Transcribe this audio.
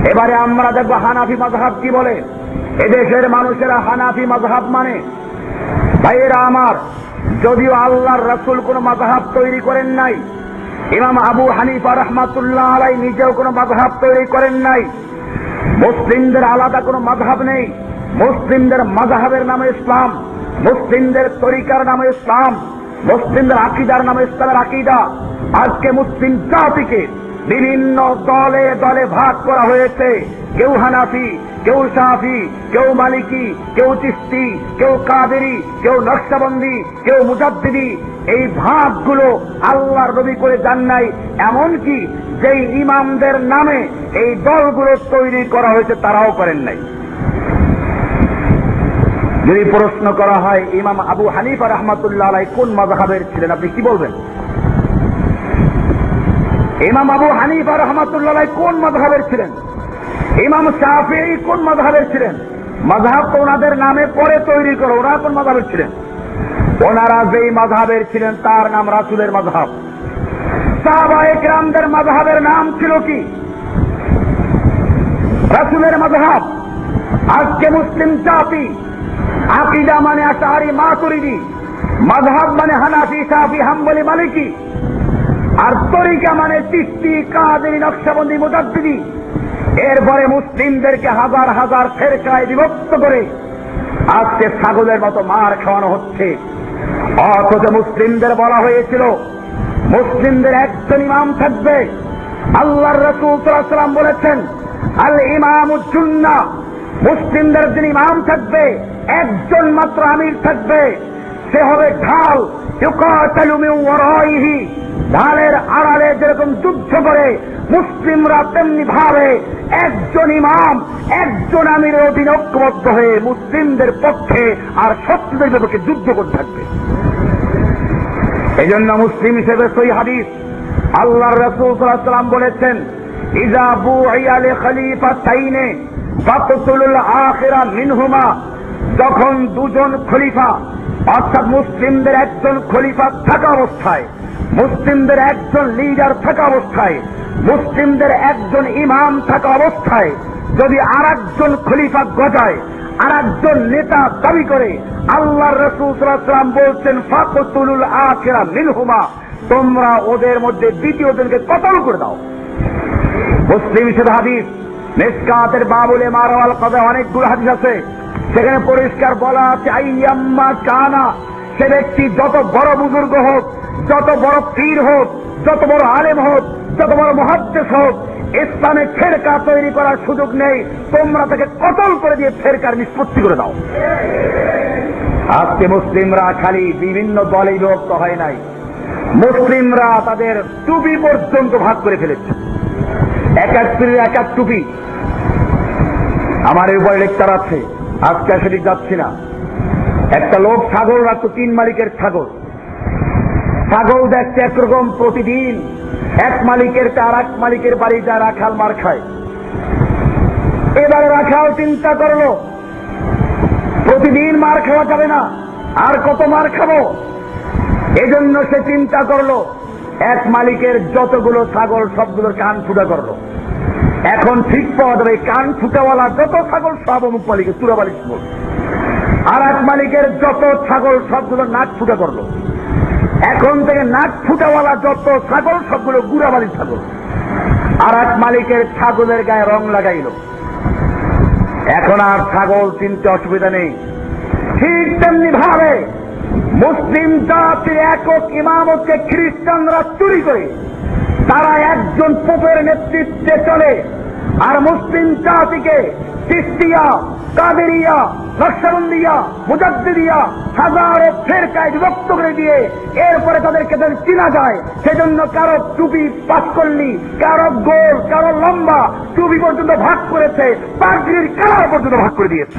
এবারে আমরা দেখব হানাফি মাযহাব কি বলে। এদেশের মানুষেরা হানাফি মাযহাব মানে। ভাইয়েরা আমার, যদিও আল্লাহর রাসূল কোন মাযহাব তৈরি করেন নাই, ইমাম আবু হানিফা রাহমাতুল্লাহ আলাইহি নিজেও কোন মাযহাব তৈরি করেন নাই, মুসলিমদের আলাদা কোন মাযহাব নেই। মুসলিমদের মাযহাবের নাম ইসলাম, মুসলিমদের তরিকার নাম ইসলাম, মুসলিমদের আকীদার নাম ইসলামের আকীদা। আজকে মুসলিম জাতিকে বিভিন্ন দলে দলে ভাগ করা হয়েছে। কেউ হানাফি, কেউ শাফি, কেউ মালিকি, কেউ চিশতি, কেউ কাদেরি, কেউ নকশবন্দি, কেউ মুজাদ্দিদি। এই ভাগগুলো আল্লাহর নবী করে যান নাই। এমনকি যেই ইমামদের নামে এই দলগুলো তৈরি করা হয়েছে তারাও করেন নাই। যদি প্রশ্ন করা হয় ইমাম আবু হানিফা রাহমাতুল্লাহ আলাইহি কোন মাযহাবের ছিলেন, আপনি কি বলবেন? ইমাম আবু হানিফা রাহমাতুল্লাহ আলাইহি কোন মাযহাবের ছিলেন? ইমাম শাফিঈ কোন মাযহাবের ছিলেন? মাযহাব তো ওনাদের নামে পরে তৈরি করো। ওরা কোন মাযহাবের ছিলেন? ওনারা যেই মাযহাবের ছিলেন তার নাম রাসূলের মাযহাব। সাহাবায়ে কেরামদের মাযহাবের নাম ছিল কি? রাসূলের মাযহাব। আজকে মুসলিম জাতি আকীদা মানে আশআরী মাতুরিদি, মাযহাব মানে হানাফি, শাফি, হাম্বলি, মালিকি, আর তরিকা মানে চিশতি, কাদেরি, নকশবন্দি, মুজাদ্দিদি। এরপরে মুসলিমদেরকে হাজার হাজার ফেরকায় বিভক্ত করে আজকে ছাগলের মতো মার খাওয়ানো হচ্ছে। অথচ মুসলিমদের বলা হয়েছিল মুসলিমদের একজন ইমাম থাকবে। আল্লাহর রাসূল সাল্লাল্লাহু আলাইহি ওয়াসাল্লাম বলেছেন, আল ইমামুজ জুন্নাহ, মুসলিমদের যিনি ইমাম থাকবে একজন মাত্র আমির থাকবে, সে হবে ঢাল। ইউকাতালু মিন ওয়ারাইহি, ঢালের আড়ালে যেরকম যুদ্ধ করে মুসলিমরা তেমনি ভাবে একজন ইমাম, একজন আমিরের অধীনে ঐক্যবদ্ধ হয়ে মুসলিমদের পক্ষে আর শত্রুদের বিপক্ষে যুদ্ধ করতে থাকবে। এই জন্য মুসলিম হিসেবে সহিহ হাদিস, আল্লাহর রাসূল সাল্লাল্লাহু আলাইহি ওয়াসাল্লাম বলেছেন, ইযা বুইয়া লিখলিফাতাইনে ফাকতুলুল আখিরা মিনহুমা, যখন দুজন খলিফা অর্থাৎ মুসলিমদের একজন খলিফা থাকা অবস্থায়, মুসলিমদের একজন লিডার থাকা অবস্থায়, মুসলিমদের একজন ইমাম থাকা অবস্থায় যদি আরেকজন খলিফা গজায়, আরেকজন নেতা দাবি করে, আল্লাহর রাসূল সাল্লাল্লাহু আলাইহি ওয়াসাল্লাম বলছেন, ফাকতুলুল আখিরা মিনহুমা, তোমরা ওদের মধ্যে দ্বিতীয় জনকে কতল করে দাও। মুসলিম হিসেবে হাদিস, মিশকাতের বাবুলে মারওয়াল কদা অনেকগুলো হাদিস আছে, সেখানে পরিষ্কার বলা আছে, আইয়াম্মা কানা, সে ব্যক্তি যত বড় বুজুর্গ হোক, যত বড় পীর হোক, যত বড় আলেম হোক, যত বড় মুহাদ্দিস হোক, ইসলামে ফেরকা তৈরি করার সুযোগ নেই। তোমরা তাকে কতল করে দিয়ে ফেরকার নিষ্পত্তি করে দাও। আজকে মুসলিমরা খালি বিভিন্ন দলে বিভক্ত হয় নাই, মুসলিমরা তাদের টুপি পর্যন্ত ভাগ করে ফেলেছে। এক এক পীরের এক এক টুপি। আমার এই উপরে লেকচার আছে, আজকে সেদিক যাচ্ছি না। একটা লোক ছাগল রাখতো, 3 মালিকের ছাগল। ছাগল দেখতে একরকম, প্রতিদিন এক মালিকের আর এক মালিকের বাড়ি যা রাখাল মার খায়। এবারে রাখাল চিন্তা করলো প্রতিদিন মার খাওয়া যাবে না, আর কত মার খাবো। এজন্য সে চিন্তা করলো এক মালিকের যতগুলো ছাগল সবগুলোর কান ফুটা করলো। এখন ঠিক পাওয়া যাবে কান ফুটাওয়ালা যত ছাগল সব অমুক মালিকের তুরাবালিশ বল। আর এক মালিকের যত ছাগল সবগুলো নাক ফুটা করলো। এখন থেকে নাক ফুটাওয়ালা যত ছাগল সবগুলো গুড়াবালি ছাগল। আর এক মালিকের ছাগলের গায়ে রং লাগাইল। এখন আর ছাগল চিনতে অসুবিধা নেই। ঠিক তেমনি ভাবে মুসলিম জাতির একক ইমামতকে খ্রিস্টানরা চুরি করে, তারা একজন পোপের নেতৃত্বে চলে। আর মুসলিম জাতিকে চিশতিয়া, কাদেরিয়া, নকশবন্দিয়া, মুজাদ্দিদিয়া হাজারো ফেরকায় বিভক্ত করে দিয়ে এরপরে তাদেরকে চিনা যায়। সেজন্য কারো টুপি পাঁচকল্লি, কারো গোল, কারো লম্বা, টুপি পর্যন্ত ভাগ করেছে, পাগড়ির কালার পর্যন্ত ভাগ করে দিয়েছে।